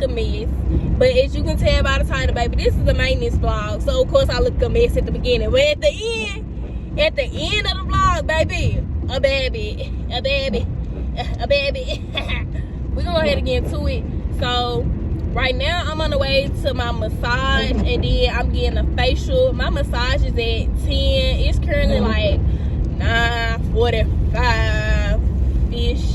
a mess. But as you can tell by the title, baby, this is a maintenance vlog. So, of course, I look a mess at the beginning. But at the end of the vlog, baby, a baby. We're going to go ahead and get into it. So, right now, I'm on the way to my massage. And then I'm getting a facial. My massage is at 10. It's currently like 9:45-ish.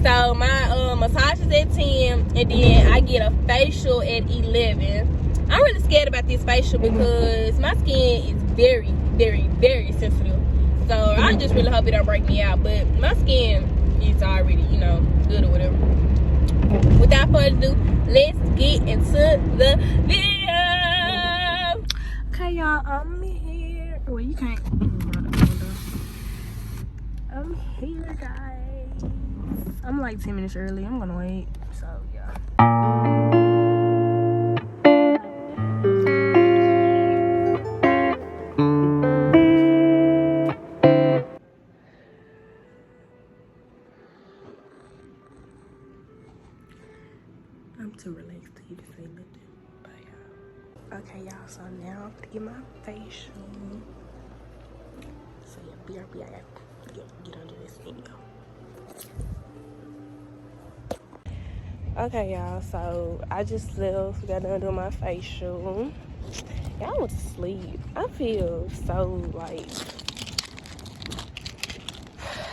So my massage is at 10, and then I get a facial at 11. I'm really scared about this facial because my skin is very, very, very sensitive. So I just really hope it don't break me out. But my skin is already, good or whatever. Without further ado, let's get into the video. Okay, y'all, I'm here. Well, you can't. I'm here, guys. I'm like 10 minutes early. I'm gonna wait. So, yeah. I'm too relaxed to even say nothing. Bye, y'all. Okay, y'all. So now I'm gonna get my facial. So, yeah, BRB, I gotta get under this video. Okay, y'all, so I just left, got done doing my facial. Y'all went to sleep. I feel so, like,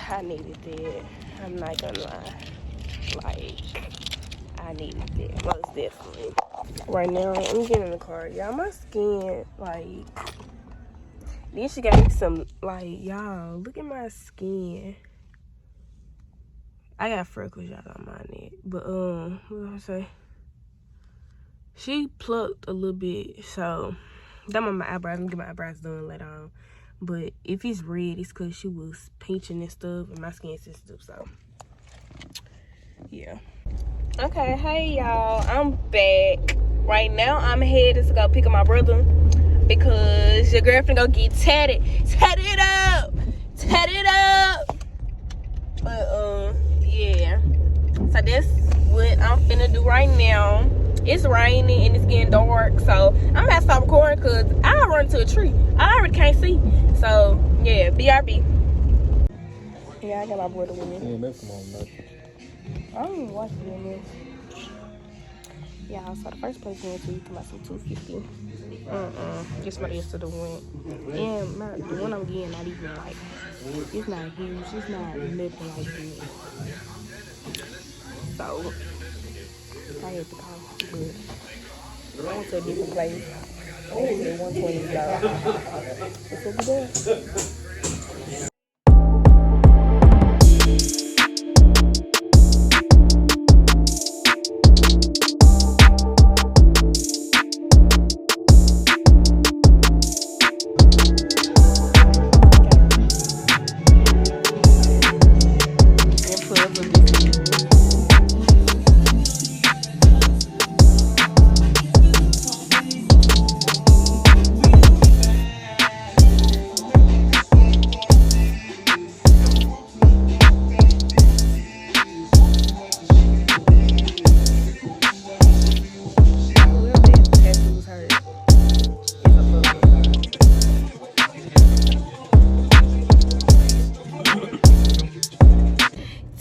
I needed that. I'm not gonna lie. Like, I needed that, most definitely. Right now, I'm getting in the car. Y'all, my skin, like, then she got me some, like, y'all, look at my skin. I got freckles, y'all don't mind it. But, what was I say? She plucked a little bit, so that on my eyebrows. I'm gonna get my eyebrows done later on. But if it's red, it's because she was pinching and stuff, and my skin's sensitive, so yeah. Okay, hey y'all, I'm back. Right now, I'm headed to go pick up my brother because your girlfriend gonna get tatted. Tatted up! Tatted up! But, yeah, so that's what I'm finna do right now. It's raining and it's getting dark, so I'm about to stop recording because I'll run into a tree. I already can't see. So, yeah, BRB. Yeah, I got my brother with me. Yeah, that's come on, man. I don't even watch this. Yeah, so the first place we went to, we talking about some 250. Get somebody else to the one. And the one I'm getting, not even like, it's not huge. It's not nothing like this. So, I had to call, but I went to a different place. I went to 120, so that's what we doing.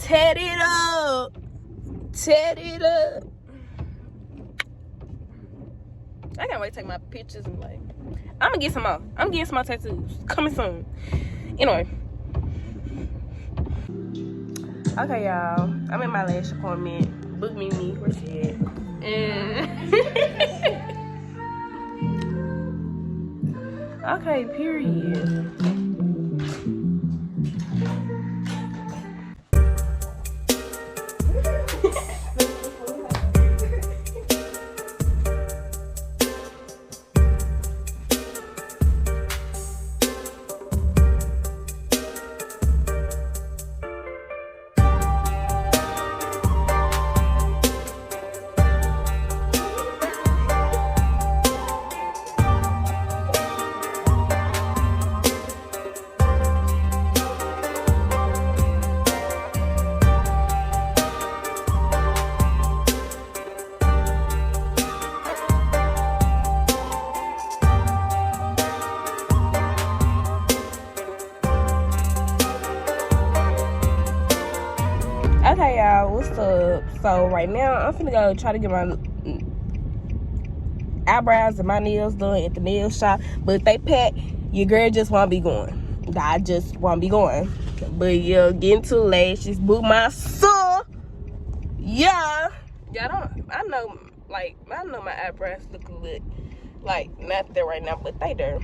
Tat it up. Tat it up. I can't wait to take my pictures and like, I'm gonna get some more. I'm getting some more tattoos coming soon. Anyway. Okay, y'all. I'm at my lash appointment. Book me, where she at? And okay, period. So right now, I'm finna go try to get my eyebrows and my nails done at the nail shop. But if they pack, your girl just won't be going. I just won't be going. But yeah, getting to lashes, book my son. Yeah. I know my eyebrows look a little, like, not there right now, but they there.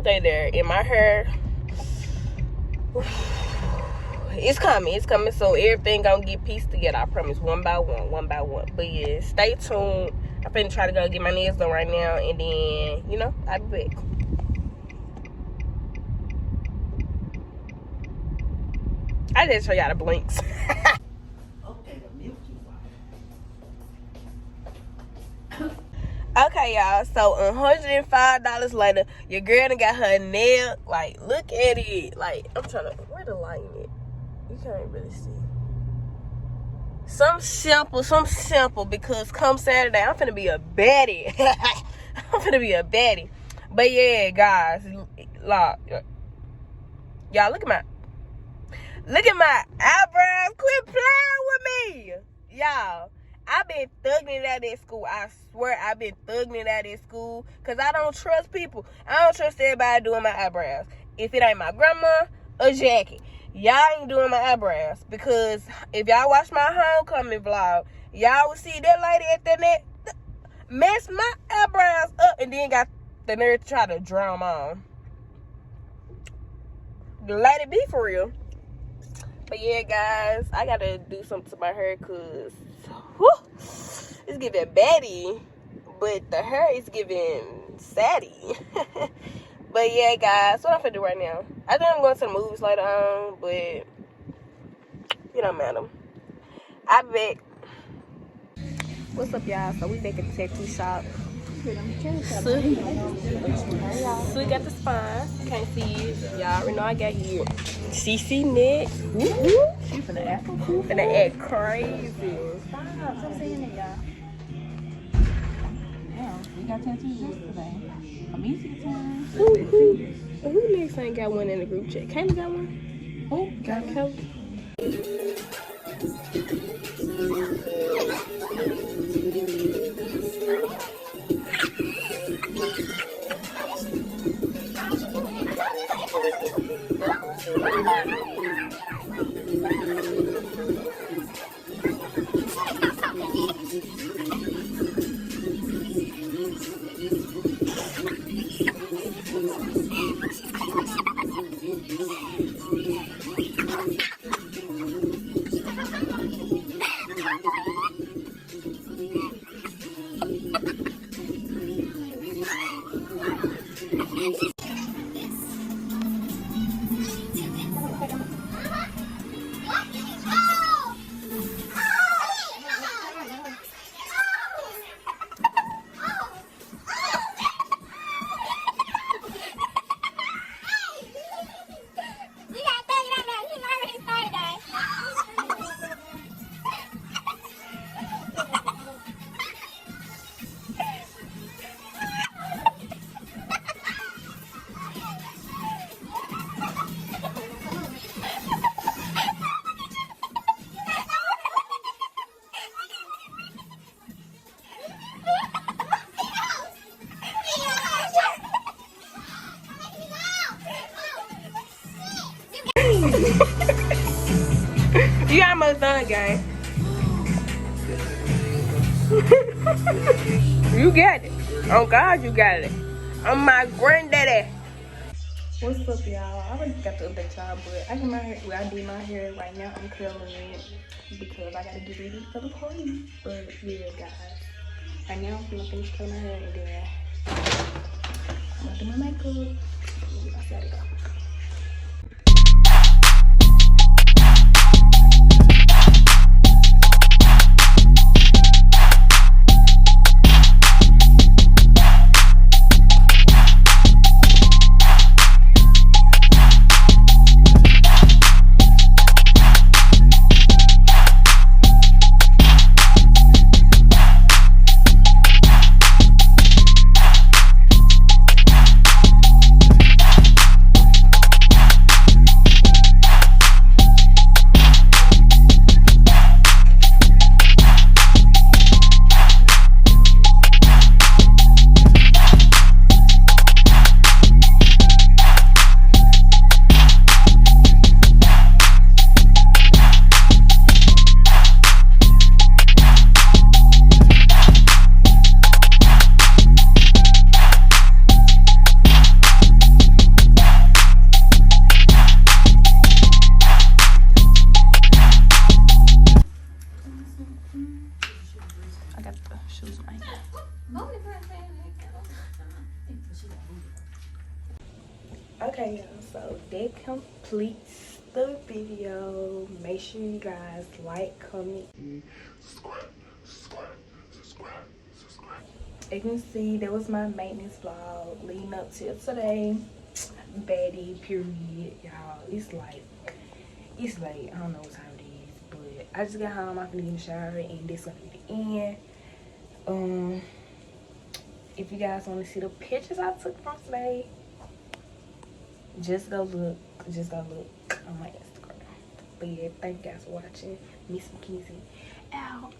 They there. In my hair, it's coming, so everything gonna get pieced together, I promise, one by one. But yeah, stay tuned. I'm finna try to go get my nails done right now, and then, you know, I'll be back. I just show y'all the blinks. Okay, y'all, so $105 later, your girl done got her nail. Like, look at it. Like, I'm trying to, where the light at? You can't really see. Some simple, because come Saturday, I'm finna be a baddie. I'm finna be a baddie. But yeah, guys, y'all, look at my eyebrows. Quit playing with me, y'all. I've been thugging it out at school. I swear I've been thugging it out at school, because I don't trust people. I don't trust everybody doing my eyebrows. If it ain't my grandma or Jackie, y'all ain't doing my eyebrows. Because if y'all watch my homecoming vlog, y'all will see that lady at the net mess my eyebrows up and then got the nerve to try to draw them on. Let it be for real. But yeah, guys, I gotta do something to my hair, because it's giving baddie, but the hair is giving saddie. But yeah, guys, what I'm finna do right now, I think I'm going to the movies later on, but it don't matter. I bet. What's up, y'all? So we back at the tattoo shop. So we got the spine. Can't see it. Y'all already know I got here. CC next. She finna act. Finna act crazy. Stop saying it, y'all. Damn, we got tattoos yesterday. I'm easy to turn. Who next ain't got one in the group chat? Kayla got one? Who? Got Kayla? You almost done, gang. You got it. Oh God, you got it. I'm my granddaddy. What's up, y'all? I already got the update y'all, but I did my hair right now. I'm curling it because I gotta get ready for the party. But yeah, guys, right now I'm gonna finish curling my hair and then I'm gonna do my makeup. I gotta go. I got the shoes right here. Okay, y'all, so that completes the video. Make sure you guys like, comment, subscribe. You can see that was my maintenance vlog leading up to today. Baddie period, y'all. It's late. I don't know what time it is, but I just got home. I'm gonna get in the shower, and this gonna be the end. If you guys want to see the pictures I took from today, just go look on my Instagram. But yeah, thank you guys for watching. Miss McKenzie out.